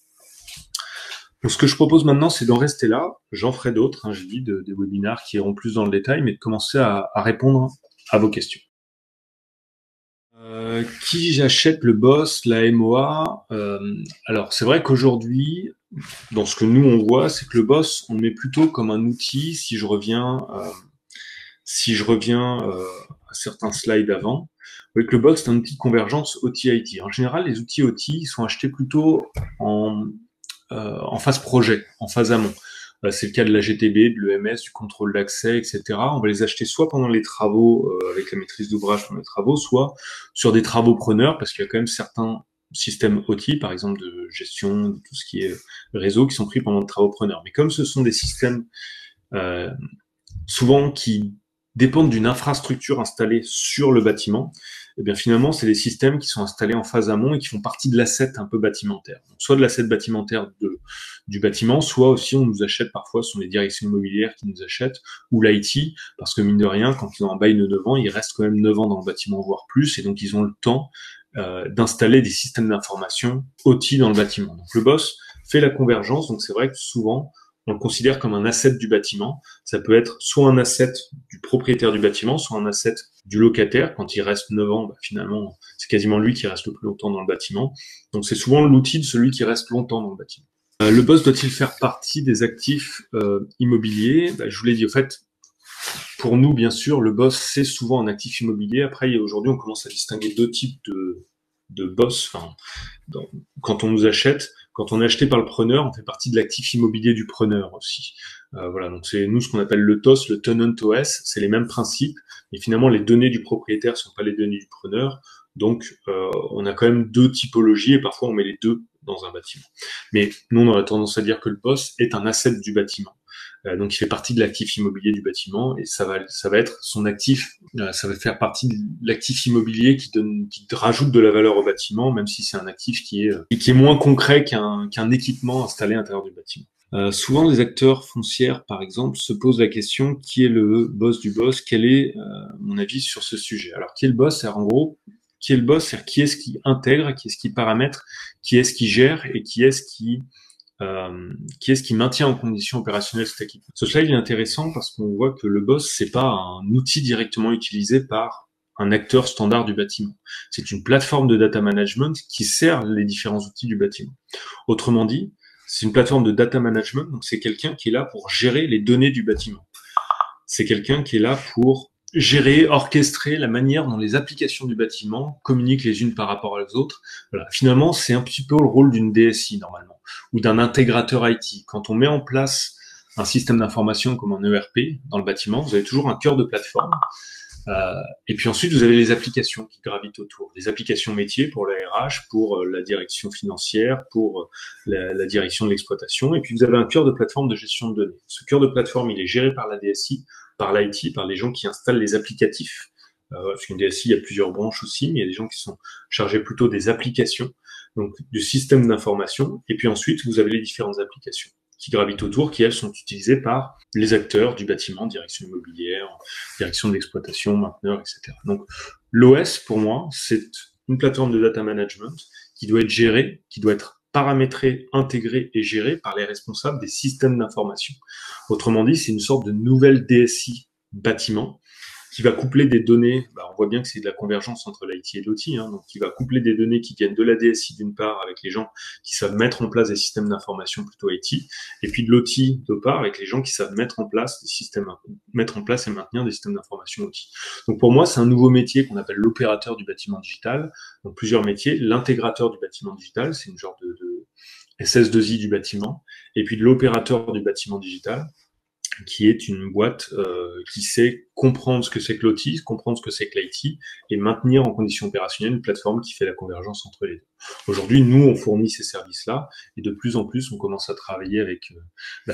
Donc, ce que je propose maintenant, c'est d'en rester là. J'en ferai d'autres, j'ai dit, des webinars qui iront plus dans le détail, mais de commencer à répondre à vos questions. Qui j'achète le boss, la MOA alors, c'est vrai qu'aujourd'hui, dans ce que nous, on voit, c'est que le boss, on le met plutôt comme un outil, si je reviens à certains slides avant, avec le boss, c'est un outil de convergence OT-IT. En général, les outils OT sont achetés plutôt en phase projet, en phase amont. C'est le cas de la GTB, de l'EMS, du contrôle d'accès, etc. On va les acheter soit pendant les travaux, avec la maîtrise d'ouvrage pendant les travaux, soit sur des travaux preneurs, parce qu'il y a quand même certains systèmes OT, par exemple de gestion, de tout ce qui est réseau, qui sont pris pendant les travaux preneurs. Mais comme ce sont des systèmes euh, souvent qui dépendent d'une infrastructure installée sur le bâtiment, et bien finalement, c'est des systèmes qui sont installés en phase amont et qui font partie de l'asset un peu bâtimentaire. Donc, soit de l'asset bâtimentaire du bâtiment, soit aussi on nous achète parfois, ce sont les directions immobilières qui nous achètent, ou l'IT, parce que mine de rien, quand ils ont un bail de 9 ans, ils restent quand même 9 ans dans le bâtiment, voire plus, et donc ils ont le temps d'installer des systèmes d'information OT dans le bâtiment. Donc le boss fait la convergence, donc c'est vrai que souvent, on le considère comme un asset du bâtiment. Ça peut être soit un asset du propriétaire du bâtiment, soit un asset du locataire. Quand il reste 9 ans, finalement, c'est quasiment lui qui reste le plus longtemps dans le bâtiment. Donc c'est souvent l'outil de celui qui reste longtemps dans le bâtiment. Le boss doit-il faire partie des actifs immobiliers? Je vous l'ai dit, au fait, pour nous, bien sûr, le boss, c'est souvent un actif immobilier. Après, aujourd'hui, on commence à distinguer deux types de boss. Enfin, quand on nous achète, quand on est acheté par le preneur, on fait partie de l'actif immobilier du preneur aussi. Voilà, donc c'est nous ce qu'on appelle le TOS, le Tenant OS, c'est les mêmes principes, mais finalement les données du propriétaire sont pas les données du preneur. Donc on a quand même deux typologies et parfois on met les deux dans un bâtiment. Mais nous on aurait tendance à dire que le boss est un asset du bâtiment. Donc il fait partie de l'actif immobilier du bâtiment et ça va être son actif, ça va faire partie de l'actif immobilier qui rajoute de la valeur au bâtiment, même si c'est un actif qui est moins concret qu'un équipement installé à l'intérieur du bâtiment. Souvent, les acteurs foncières, par exemple, se posent la question qui est le boss du boss? Quel est mon avis sur ce sujet? Alors, qui est le boss? C'est en gros, qui est le boss? C'est qui est-ce qui intègre, qui est-ce qui paramètre, qui est-ce qui gère et qui est-ce qui maintient en condition opérationnelle cet équipement. Ce slide est intéressant parce qu'on voit que le boss, c'est pas un outil directement utilisé par un acteur standard du bâtiment. C'est une plateforme de data management qui sert les différents outils du bâtiment. Autrement dit, c'est une plateforme de data management, donc c'est quelqu'un qui est là pour gérer les données du bâtiment. C'est quelqu'un qui est là pour gérer, orchestrer la manière dont les applications du bâtiment communiquent les unes par rapport aux autres. Voilà. Finalement, c'est un petit peu le rôle d'une DSI normalement, ou d'un intégrateur IT. Quand on met en place un système d'information comme un ERP dans le bâtiment, vous avez toujours un cœur de plateforme. Et puis ensuite, vous avez les applications qui gravitent autour. Les applications métiers pour la RH, pour la direction financière, pour la direction de l'exploitation. Et puis vous avez un cœur de plateforme de gestion de données. Ce cœur de plateforme, il est géré par la DSI, par l'IT, par les gens qui installent les applicatifs. Parce qu'une DSI, il y a plusieurs branches aussi, mais il y a des gens qui sont chargés plutôt des applications, donc du système d'information. Et puis ensuite, vous avez les différentes applications qui gravitent autour, qui elles sont utilisées par les acteurs du bâtiment, direction immobilière, direction de l'exploitation, mainteneur, etc. Donc l'OS, pour moi, c'est une plateforme de data management qui doit être gérée, qui doit être paramétrée, intégrée et gérée par les responsables des systèmes d'information. Autrement dit, c'est une sorte de nouvelle DSI bâtiment qui va coupler des données, on voit bien que c'est de la convergence entre l'IT et l'OT, donc qui va coupler des données qui viennent de la DSI d'une part avec les gens qui savent mettre en place des systèmes d'information plutôt IT, et puis de l'OT d'autre part avec les gens qui savent mettre en place et maintenir des systèmes d'information OT. Donc pour moi, c'est un nouveau métier qu'on appelle l'opérateur du bâtiment digital. Donc plusieurs métiers, l'intégrateur du bâtiment digital, c'est une genre de SS2I du bâtiment, et puis de l'opérateur du bâtiment digital, qui est une boîte qui sait comprendre ce que c'est que l'OT, comprendre ce que c'est que l'IT, et maintenir en condition opérationnelle une plateforme qui fait la convergence entre les deux. Aujourd'hui, nous, on fournit ces services-là, et de plus en plus, on commence à travailler avec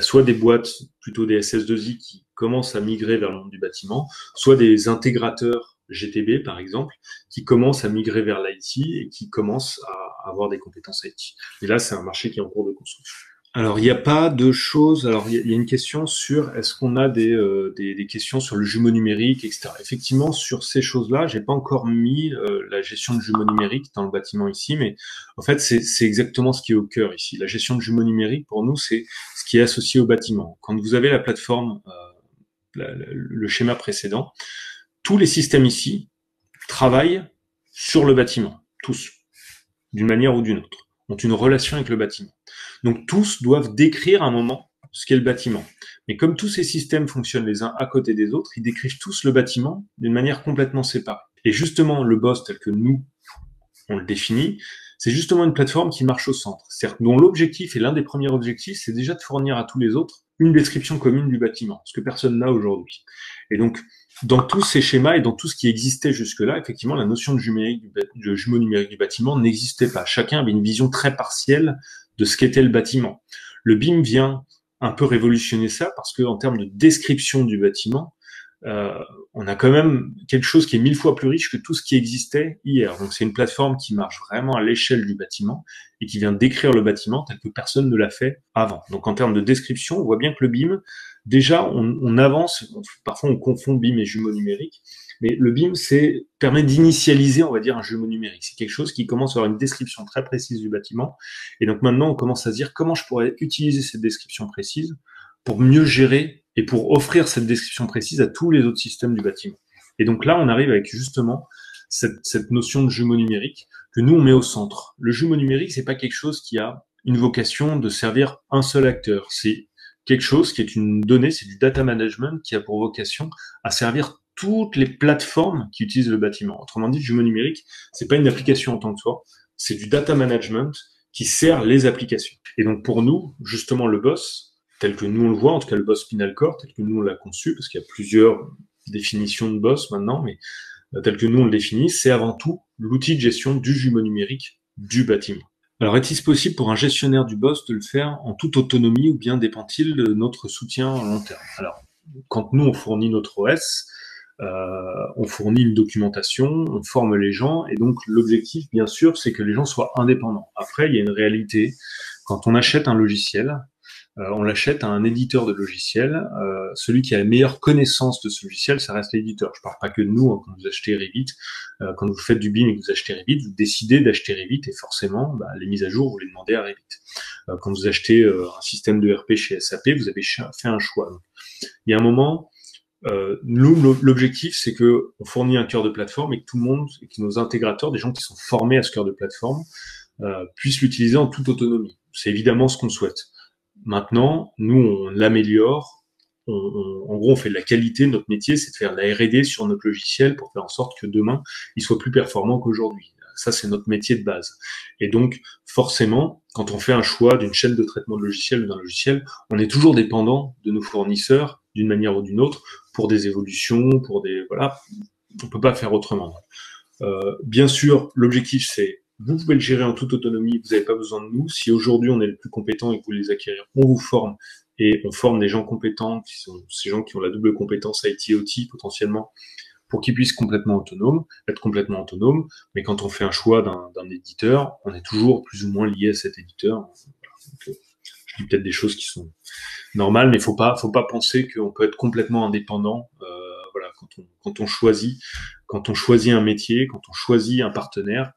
soit des boîtes, plutôt des SS2I, qui commencent à migrer vers le monde du bâtiment, soit des intégrateurs GTB, par exemple, qui commencent à migrer vers l'IT et qui commencent à avoir des compétences IT. Et là, c'est un marché qui est en cours de construction. Alors, il n'y a pas de choses. Alors, il y a une question sur est-ce qu'on a des questions sur le jumeau numérique, etc. Effectivement, sur ces choses-là, j'ai pas encore mis la gestion de jumeau numérique dans le bâtiment ici, mais en fait, c'est exactement ce qui est au cœur ici. La gestion de jumeau numérique, pour nous, c'est ce qui est associé au bâtiment. Quand vous avez la plateforme, le schéma précédent, tous les systèmes ici travaillent sur le bâtiment, tous, d'une manière ou d'une autre, ont une relation avec le bâtiment. Donc tous doivent décrire à un moment ce qu'est le bâtiment. Mais comme tous ces systèmes fonctionnent les uns à côté des autres, ils décrivent tous le bâtiment d'une manière complètement séparée. Et justement, le boss tel que nous, on le définit, c'est justement une plateforme qui marche au centre, c'est-à-dire dont l'objectif, et l'un des premiers objectifs, c'est déjà de fournir à tous les autres une description commune du bâtiment, ce que personne n'a aujourd'hui. Et donc, dans tous ces schémas et dans tout ce qui existait jusque-là, effectivement, la notion de jumeau numérique du bâtiment n'existait pas. Chacun avait une vision très partielle de ce qu'était le bâtiment. Le BIM vient un peu révolutionner ça parce que en termes de description du bâtiment, on a quand même quelque chose qui est 1000 fois plus riche que tout ce qui existait hier. Donc c'est une plateforme qui marche vraiment à l'échelle du bâtiment et qui vient décrire le bâtiment tel que personne ne l'a fait avant. Donc en termes de description, on voit bien que le BIM, déjà on avance, parfois on confond BIM et jumeau numérique, mais le BIM permet d'initialiser, on va dire, un jumeau numérique. C'est quelque chose qui commence à avoir une description très précise du bâtiment. Et donc maintenant on commence à se dire comment je pourrais utiliser cette description précise pour mieux gérer et pour offrir cette description précise à tous les autres systèmes du bâtiment. Et donc là, on arrive avec justement cette notion de jumeau numérique que nous, on met au centre. Le jumeau numérique, c'est pas quelque chose qui a une vocation de servir un seul acteur. C'est quelque chose qui est une donnée, c'est du data management qui a pour vocation à servir toutes les plateformes qui utilisent le bâtiment. Autrement dit, le jumeau numérique, c'est pas une application en tant que soi, c'est du data management qui sert les applications. Et donc pour nous, justement, le boss, tel que nous on le voit, en tout cas le boss Spinal Core, tel que nous on l'a conçu, parce qu'il y a plusieurs définitions de boss maintenant, mais tel que nous on le définit, c'est avant tout l'outil de gestion du jumeau numérique du bâtiment. Alors est-il possible pour un gestionnaire du boss de le faire en toute autonomie ou bien dépend-il de notre soutien à long terme? Alors, quand nous on fournit notre OS, on fournit une documentation, on forme les gens, et donc l'objectif, bien sûr, c'est que les gens soient indépendants. Après, il y a une réalité. Quand on achète un logiciel, on l'achète à un éditeur de logiciel. Celui qui a la meilleure connaissance de ce logiciel, ça reste l'éditeur. Je parle pas que de nous, hein, quand vous achetez Revit. Quand vous faites du BIM et que vous achetez Revit, vous décidez d'acheter Revit et forcément, les mises à jour, vous les demandez à Revit. Quand vous achetez un système de RP chez SAP, vous avez fait un choix. Donc, il y a un moment, nous, l'objectif, c'est que on fournit un cœur de plateforme et que tout le monde, et que nos intégrateurs, des gens qui sont formés à ce cœur de plateforme, puissent l'utiliser en toute autonomie. C'est évidemment ce qu'on souhaite. Maintenant, nous, on l'améliore. En gros, on fait de la qualité. Notre métier, c'est de faire de la R&D sur notre logiciel pour faire en sorte que demain, il soit plus performant qu'aujourd'hui. Ça, c'est notre métier de base. Et donc, forcément, quand on fait un choix d'une chaîne de traitement de logiciel ou d'un logiciel, on est toujours dépendant de nos fournisseurs d'une manière ou d'une autre pour des évolutions, pour des voilà. On peut pas faire autrement. Bien sûr, l'objectif, c'est vous pouvez le gérer en toute autonomie, vous n'avez pas besoin de nous. Si aujourd'hui on est le plus compétent et que vous les acquérir, on vous forme et on forme des gens compétents, qui sont ces gens qui ont la double compétence IT et OT potentiellement, pour qu'ils puissent être complètement autonomes. Mais quand on fait un choix d'un éditeur, on est toujours plus ou moins lié à cet éditeur. Donc, je dis peut-être des choses qui sont normales, mais faut pas penser qu'on peut être complètement indépendant. Voilà, quand on choisit un métier, quand on choisit un partenaire,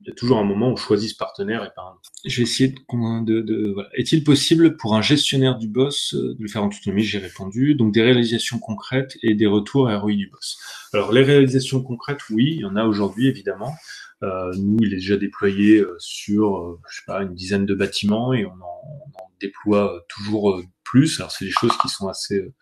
il y a toujours un moment où on choisit ce partenaire et pas un autre. Je vais essayer voilà. Est-il possible pour un gestionnaire du boss de le faire en toute autonomie? J'ai répondu. Donc des réalisations concrètes et des retours ROI du boss. Alors les réalisations concrètes, oui, il y en a aujourd'hui évidemment. Nous, il est déjà déployé sur, je sais pas, une dizaine de bâtiments et on en déploie toujours plus. Alors c'est des choses qui sont assez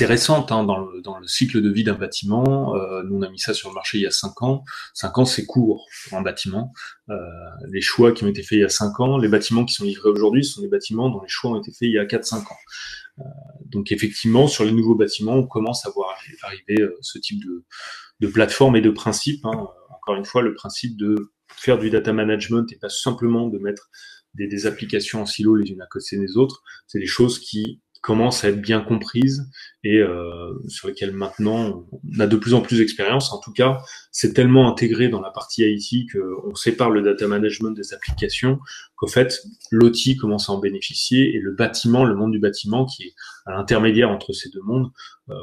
récente hein, dans le cycle de vie d'un bâtiment. Nous, on a mis ça sur le marché il y a 5 ans. 5 ans, c'est court pour un bâtiment. Les choix qui ont été faits il y a 5 ans, les bâtiments qui sont livrés aujourd'hui sont des bâtiments dont les choix ont été faits il y a 4-5 ans. Donc effectivement, sur les nouveaux bâtiments, on commence à voir arriver ce type de plateforme et de principe. Hein. Encore une fois, le principe de faire du data management et pas simplement de mettre des applications en silo les unes à côté des autres, c'est des choses qui commencent à être bien comprises et sur lesquelles maintenant on a de plus en plus d'expérience. En tout cas, c'est tellement intégré dans la partie IT qu'on sépare le data management des applications qu'au fait, l'OT commence à en bénéficier et le bâtiment, le monde du bâtiment qui est à l'intermédiaire entre ces deux mondes,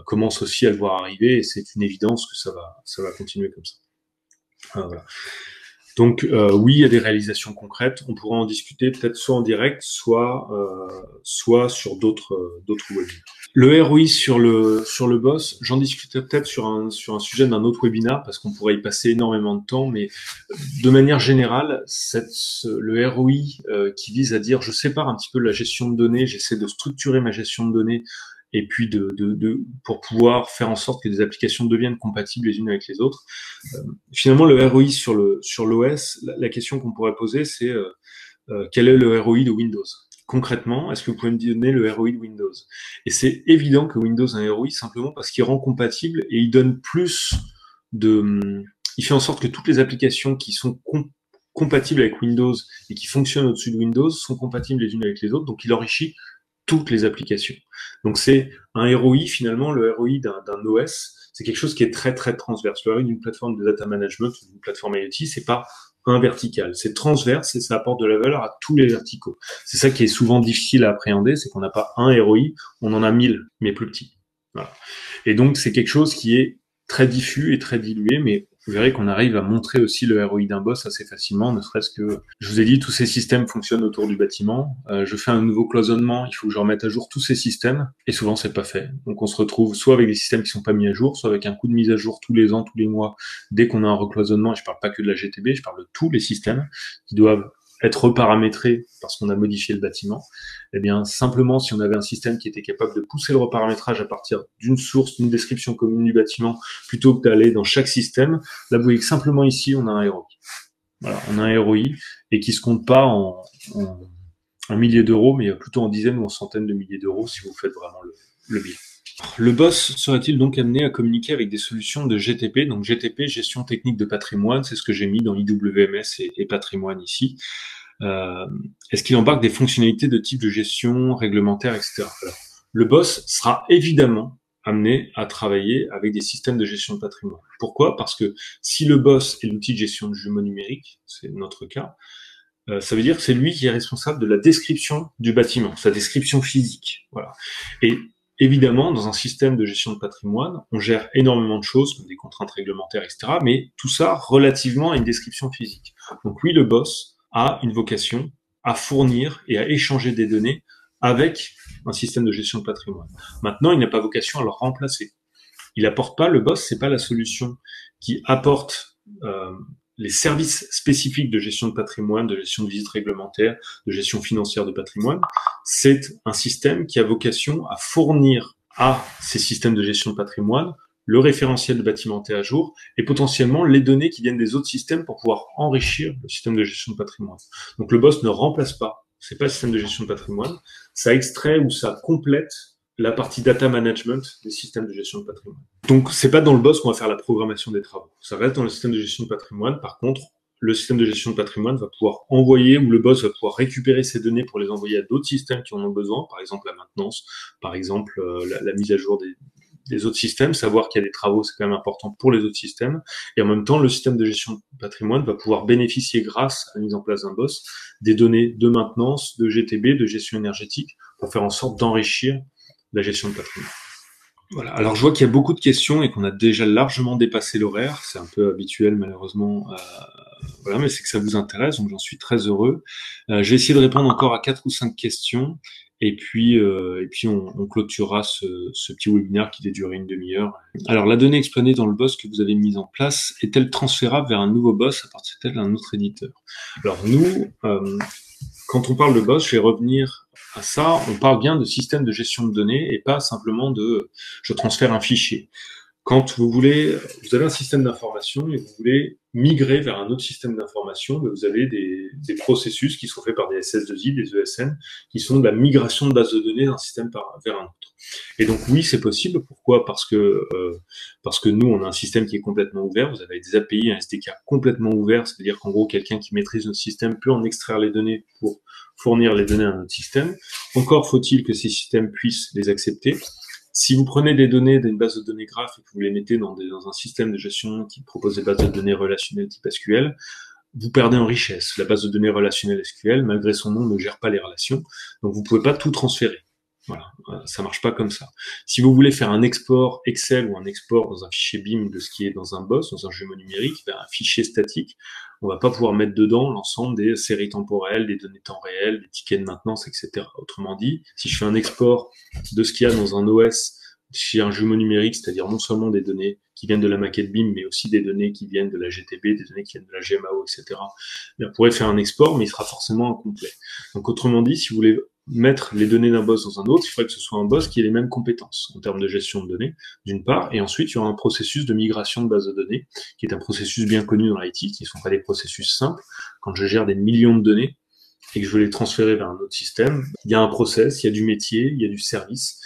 commence aussi à le voir arriver et c'est une évidence que ça va continuer comme ça. Voilà. Donc oui, il y a des réalisations concrètes. On pourra en discuter peut-être soit en direct, soit sur d'autres webinaires. Le ROI sur le boss, j'en discuterai peut-être sur un sujet d'un autre webinaire parce qu'on pourrait y passer énormément de temps, mais de manière générale, le ROI qui vise à dire je sépare un petit peu la gestion de données, j'essaie de structurer ma gestion de données et puis pour pouvoir faire en sorte que des applications deviennent compatibles les unes avec les autres. Finalement, le ROI sur l'OS, la question qu'on pourrait poser, c'est quel est le ROI de Windows? Concrètement, est-ce que vous pouvez me donner le ROI de Windows? Et c'est évident que Windows a un ROI simplement parce qu'il rend compatible et il donne plus il fait en sorte que toutes les applications qui sont compatibles avec Windows et qui fonctionnent au-dessus de Windows sont compatibles les unes avec les autres, donc il enrichit toutes les applications. Donc c'est un ROI, finalement, le ROI d'un OS, c'est quelque chose qui est très très transverse. Le ROI d'une plateforme de data management, d'une plateforme IoT, c'est pas un vertical, c'est transverse et ça apporte de la valeur à tous les verticaux. C'est ça qui est souvent difficile à appréhender, c'est qu'on n'a pas un ROI, on en a 1000, mais plus petits. Voilà. Et donc c'est quelque chose qui est très diffus et très dilué, mais vous verrez qu'on arrive à montrer aussi le ROI d'un boss assez facilement, ne serait-ce que, je vous ai dit, tous ces systèmes fonctionnent autour du bâtiment. Je fais un nouveau cloisonnement, il faut que je remette à jour tous ces systèmes, et souvent c'est pas fait. Donc on se retrouve soit avec des systèmes qui sont pas mis à jour, soit avec un coup de mise à jour tous les ans, tous les mois, dès qu'on a un recloisonnement, et je parle pas que de la GTB, je parle de tous les systèmes qui doivent être reparamétrés parce qu'on a modifié le bâtiment. Eh bien, simplement, si on avait un système qui était capable de pousser le reparamétrage à partir d'une source, d'une description commune du bâtiment, plutôt que d'aller dans chaque système, là, vous voyez que simplement ici, on a un ROI. Voilà, on a un ROI et qui se compte pas en milliers d'euros, mais plutôt en dizaines ou en centaines de milliers d'euros si vous faites vraiment le bilan. Le boss serait-il donc amené à communiquer avec des solutions de GTP? Donc GTP, gestion technique de patrimoine, c'est ce que j'ai mis dans IWMS et patrimoine ici. Est-ce qu'il embarque des fonctionnalités de type de gestion réglementaire, etc. Alors, le boss sera évidemment amené à travailler avec des systèmes de gestion de patrimoine. Pourquoi? Parce que si le boss est l'outil de gestion de jumeaux numériques, c'est notre cas, ça veut dire que c'est lui qui est responsable de la description du bâtiment, sa description physique. Voilà. Et évidemment, dans un système de gestion de patrimoine, on gère énormément de choses, comme des contraintes réglementaires, etc., mais tout ça relativement à une description physique. Donc oui, le boss a une vocation à fournir et à échanger des données avec un système de gestion de patrimoine. Maintenant, il n'a pas vocation à le remplacer. Il apporte pas, le boss, c'est pas la solution qui apporte les services spécifiques de gestion de patrimoine, de gestion de visites réglementaires, de gestion financière de patrimoine. C'est un système qui a vocation à fournir à ces systèmes de gestion de patrimoine le référentiel de bâtimentaire à jour et potentiellement les données qui viennent des autres systèmes pour pouvoir enrichir le système de gestion de patrimoine. Donc le boss ne remplace pas, c'est pas le système de gestion de patrimoine, ça extrait ou ça complète la partie data management des systèmes de gestion de patrimoine. Donc c'est pas dans le boss qu'on va faire la programmation des travaux, ça reste dans le système de gestion de patrimoine. Par contre, le système de gestion de patrimoine va pouvoir envoyer, ou le boss va pouvoir récupérer ces données pour les envoyer à d'autres systèmes qui en ont besoin, par exemple la maintenance, par exemple la mise à jour des autres systèmes, savoir qu'il y a des travaux, c'est quand même important pour les autres systèmes. Et en même temps, le système de gestion de patrimoine va pouvoir bénéficier, grâce à la mise en place d'un boss, des données de maintenance, de GTB, de gestion énergétique, pour faire en sorte d'enrichir la gestion de patrimoine. Voilà. Alors je vois qu'il y a beaucoup de questions et qu'on a déjà largement dépassé l'horaire. C'est un peu habituel malheureusement. Voilà, mais c'est que ça vous intéresse, donc j'en suis très heureux. Je vais essayer de répondre encore à 4 ou 5 questions. Et puis on clôturera ce petit webinaire qui doit durer une demi-heure. Alors, la donnée exploitée dans le boss que vous avez mis en place est-elle transférable vers un nouveau boss à partir d'un autre éditeur? Alors nous, quand on parle de boss, je vais revenir à ça, on parle bien de système de gestion de données et pas simplement de je transfère un fichier. Quand vous avez un système d'information et vous voulez migrer vers un autre système d'information, vous avez des processus qui sont faits par des SS2I, des ESN, qui sont de la migration de base de données d'un système vers un autre. Et donc oui, c'est possible. Pourquoi? Parce que nous, on a un système qui est complètement ouvert. Vous avez des API, un SDK complètement ouvert, c'est-à-dire qu'en gros, quelqu'un qui maîtrise notre système peut en extraire les données pour fournir les données à notre système. Encore faut-il que ces systèmes puissent les accepter. Si vous prenez des données d'une base de données graph et que vous les mettez dans un système de gestion qui propose des bases de données relationnelles type SQL, vous perdez en richesse. La base de données relationnelle SQL, malgré son nom, ne gère pas les relations, donc vous pouvez pas tout transférer. Voilà, ça marche pas comme ça. Si vous voulez faire un export Excel ou un export dans un fichier BIM de ce qui est dans un boss, dans un jumeau numérique, un fichier statique, on va pas pouvoir mettre dedans l'ensemble des séries temporelles, des données temps réel, des tickets de maintenance, etc. Autrement dit, si je fais un export de ce qu'il y a dans un OS chez un jumeau numérique, c'est-à-dire non seulement des données qui viennent de la maquette BIM, mais aussi des données qui viennent de la GTB, des données qui viennent de la GMAO, etc. On pourrait faire un export, mais il sera forcément incomplet. Donc autrement dit, si vous voulez mettre les données d'un boss dans un autre, il faudrait que ce soit un boss qui ait les mêmes compétences en termes de gestion de données, d'une part, et ensuite il y aura un processus de migration de base de données, qui est un processus bien connu dans l'IT, qui ne sont pas des processus simples. Quand je gère des millions de données et que je veux les transférer vers un autre système, il y a un process, il y a du métier, il y a du service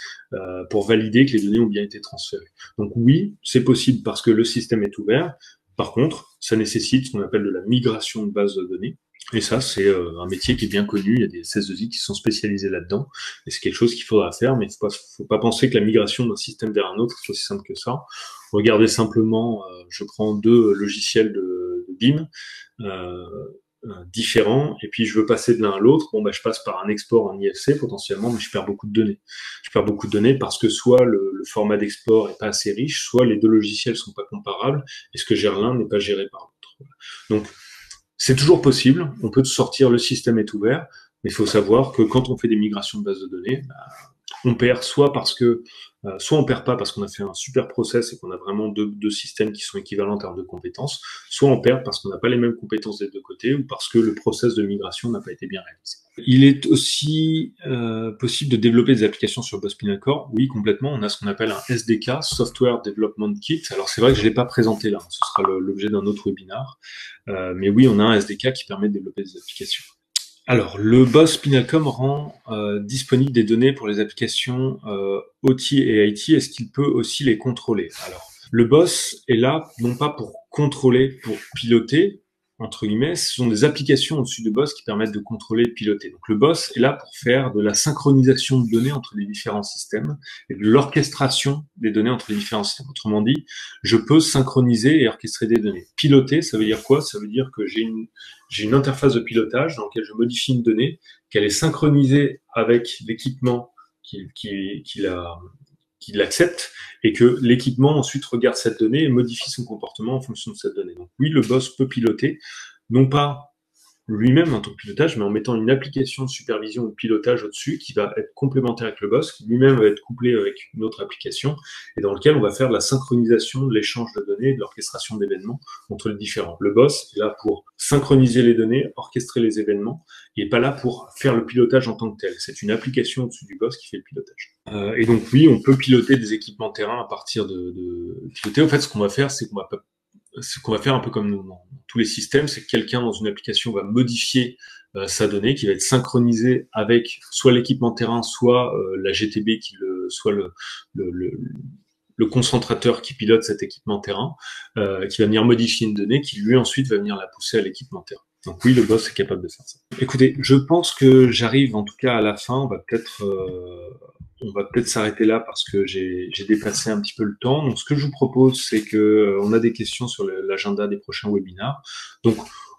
pour valider que les données ont bien été transférées. Donc oui, c'est possible parce que le système est ouvert. Par contre, ça nécessite ce qu'on appelle de la migration de base de données. Et ça, c'est un métier qui est bien connu. Il y a des SS2I qui sont spécialisés là-dedans. Et c'est quelque chose qu'il faudra faire, mais faut pas penser que la migration d'un système vers un autre, c'est aussi simple que ça. Regardez simplement, je prends deux logiciels de BIM différents, et puis je veux passer de l'un à l'autre. Bon, je passe par un export en IFC potentiellement, mais je perds beaucoup de données. Je perds beaucoup de données parce que soit le format d'export est pas assez riche, soit les deux logiciels sont pas comparables, et ce que gère l'un n'est pas géré par l'autre. Donc, c'est toujours possible, on peut sortir, le système est ouvert, mais il faut savoir que quand on fait des migrations de bases de données, on perd soit parce que, soit on perd pas parce qu'on a fait un super process et qu'on a vraiment deux systèmes qui sont équivalents en termes de compétences, soit on perd parce qu'on n'a pas les mêmes compétences des deux côtés ou parce que le process de migration n'a pas été bien réalisé. Il est aussi possible de développer des applications sur Boss Spinal Core. Oui, complètement. On a ce qu'on appelle un SDK, Software Development Kit. Alors c'est vrai que je l'ai pas présenté là, ce sera l'objet d'un autre webinaire. Mais oui, on a un SDK qui permet de développer des applications. Alors, le Boss Spinalcom rend disponible des données pour les applications OT et IT. Est-ce qu'il peut aussi les contrôler? Alors, le Boss est là non pas pour contrôler, pour piloter, entre guillemets, ce sont des applications au-dessus de Boss qui permettent de contrôler et de piloter. Donc le Boss est là pour faire de la synchronisation de données entre les différents systèmes et de l'orchestration des données entre les différents systèmes. Autrement dit, je peux synchroniser et orchestrer des données. Piloter, ça veut dire quoi? Ça veut dire que j'ai une interface de pilotage dans laquelle je modifie une donnée, qu'elle est synchronisée avec l'équipement qui l'accepte, et que l'équipement ensuite regarde cette donnée et modifie son comportement en fonction de cette donnée. Donc oui, le boss peut piloter, non pas lui-même en tant que pilotage, mais en mettant une application de supervision ou de pilotage au-dessus qui va être complémentaire avec le boss, qui lui-même va être couplé avec une autre application, et dans lequel on va faire de la synchronisation, de l'échange de données, de l'orchestration d'événements entre les différents. Le boss est là pour synchroniser les données, orchestrer les événements, il n'est pas là pour faire le pilotage en tant que tel. C'est une application au-dessus du boss qui fait le pilotage. Et donc oui, on peut piloter des équipements terrain à partir de piloter. En fait, ce qu'on va faire, c'est qu'on va faire un peu comme dans tous les systèmes, c'est que quelqu'un dans une application va modifier sa donnée qui va être synchronisée avec soit l'équipement terrain, soit la GTB, soit le concentrateur qui pilote cet équipement terrain, qui va venir modifier une donnée, qui lui ensuite va venir la pousser à l'équipement terrain. Donc oui, le boss est capable de faire ça. Écoutez, je pense que j'arrive en tout cas à la fin. On va peut-être s'arrêter là parce que j'ai dépassé un petit peu le temps. Donc ce que je vous propose, c'est que on a des questions sur l'agenda des prochains webinaires. Donc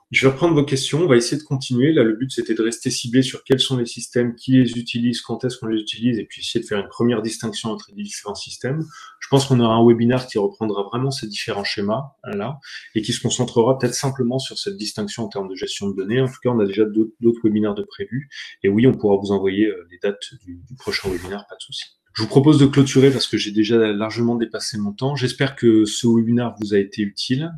je vais reprendre vos questions, on va essayer de continuer. Là, le but, c'était de rester ciblé sur quels sont les systèmes, qui les utilise, quand est-ce qu'on les utilise, et puis essayer de faire une première distinction entre les différents systèmes. Je pense qu'on aura un webinaire qui reprendra vraiment ces différents schémas là, et qui se concentrera peut-être simplement sur cette distinction en termes de gestion de données. En tout cas, on a déjà d'autres webinaires de prévus. Et oui, on pourra vous envoyer les dates du prochain webinaire, pas de souci. Je vous propose de clôturer parce que j'ai déjà largement dépassé mon temps. J'espère que ce webinaire vous a été utile.